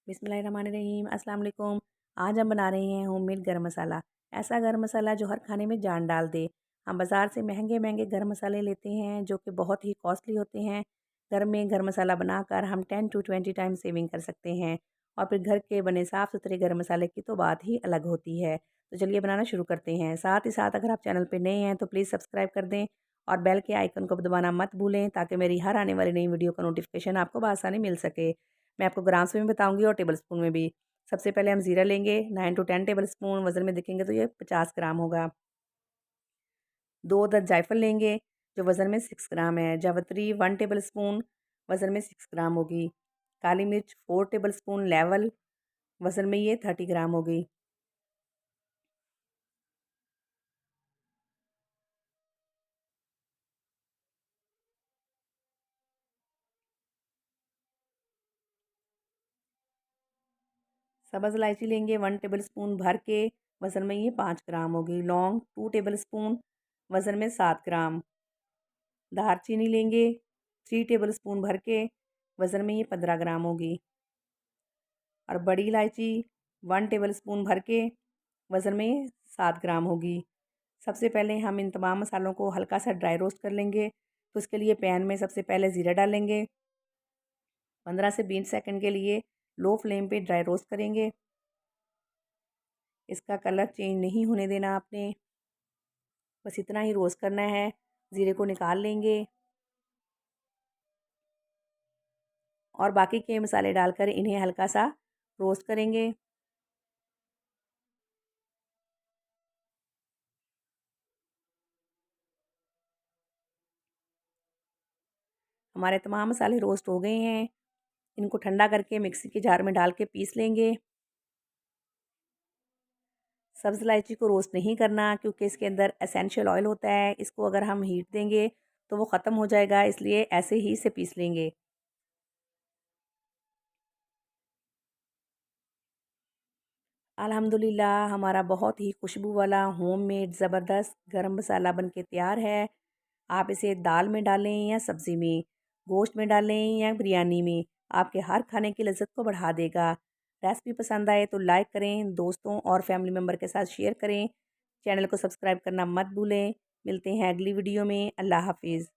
बिस्मिल्लाहिर्रहमानिर्रहीम अस्सलाम वालेकुम। आज हम बना रहे हैं होममेड गरम मसाला। ऐसा गरम मसाला जो हर खाने में जान डाल दे। हम बाज़ार से महंगे महंगे गरम मसाले लेते हैं जो कि बहुत ही कॉस्टली होते हैं। घर में गरम मसाला बनाकर हम 10 to 20 टाइम सेविंग कर सकते हैं। और फिर घर के बने साफ़ सुथरे गरम मसाले की तो बात ही अलग होती है। तो चलिए बनाना शुरू करते हैं। साथ ही साथ अगर आप चैनल पर नए हैं तो प्लीज़ सब्सक्राइब कर दें और बेल के आइकन को दबाना मत भूलें ताकि मेरी हर आने वाली नई वीडियो का नोटिफिकेशन आपको बआसानी मिल सके। मैं आपको ग्राम्स में बताऊंगी और टेबल स्पून में भी। सबसे पहले हम ज़ीरा लेंगे 9 to 10 टेबल स्पून, वज़न में देखेंगे तो ये 50 ग्राम होगा। 2 अदद जायफल लेंगे जो वज़न में 6 ग्राम है। जावित्री 1 टेबल स्पून, वज़न में 6 ग्राम होगी। काली मिर्च 4 टेबल स्पून लेवल, वज़न में ये 30 ग्राम होगी। सब्ज़ इलायची लेंगे 1 टेबल स्पून भर के, वज़न में ये 5 ग्राम होगी। लौंग 2 टेबल स्पून, वज़न में 7 ग्राम। दालचीनी लेंगे 3 टेबल स्पून भर के, वज़न में ये 15 ग्राम होगी। और बड़ी इलायची 1 टेबल स्पून भर के, वज़न में 7 ग्राम होगी। सबसे पहले हम इन तमाम मसालों को हल्का सा ड्राई रोस्ट कर लेंगे। तो उसके लिए पैन में सबसे पहले ज़ीरा डालेंगे। 15 से 20 सेकंड के लिए लो फ्लेम पे ड्राई रोस्ट करेंगे। इसका कलर चेंज नहीं होने देना आपने, बस इतना ही रोस्ट करना है। ज़ीरे को निकाल लेंगे और बाकी के मसाले डालकर इन्हें हल्का सा रोस्ट करेंगे। हमारे तमाम मसाले रोस्ट हो गए हैं। इनको ठंडा करके मिक्सी के जार में डाल के पीस लेंगे। सब्ज़ इलायची को रोस्ट नहीं करना क्योंकि इसके अंदर एसेंशियल ऑयल होता है। इसको अगर हम हीट देंगे तो वो ख़त्म हो जाएगा, इसलिए ऐसे ही इसे पीस लेंगे। अल्हम्दुलिल्लाह हमारा बहुत ही खुशबू वाला होममेड ज़बरदस्त गरम मसाला बन के तैयार है। आप इसे दाल में डालें या सब्ज़ी में, गोश्त में डालें या बिरयानी में, आपके हर खाने की लज़्ज़त को बढ़ा देगा। रेसिपी पसंद आए तो लाइक करें, दोस्तों और फैमिली मेम्बर के साथ शेयर करें। चैनल को सब्सक्राइब करना मत भूलें। मिलते हैं अगली वीडियो में। अल्लाह हाफ़िज़।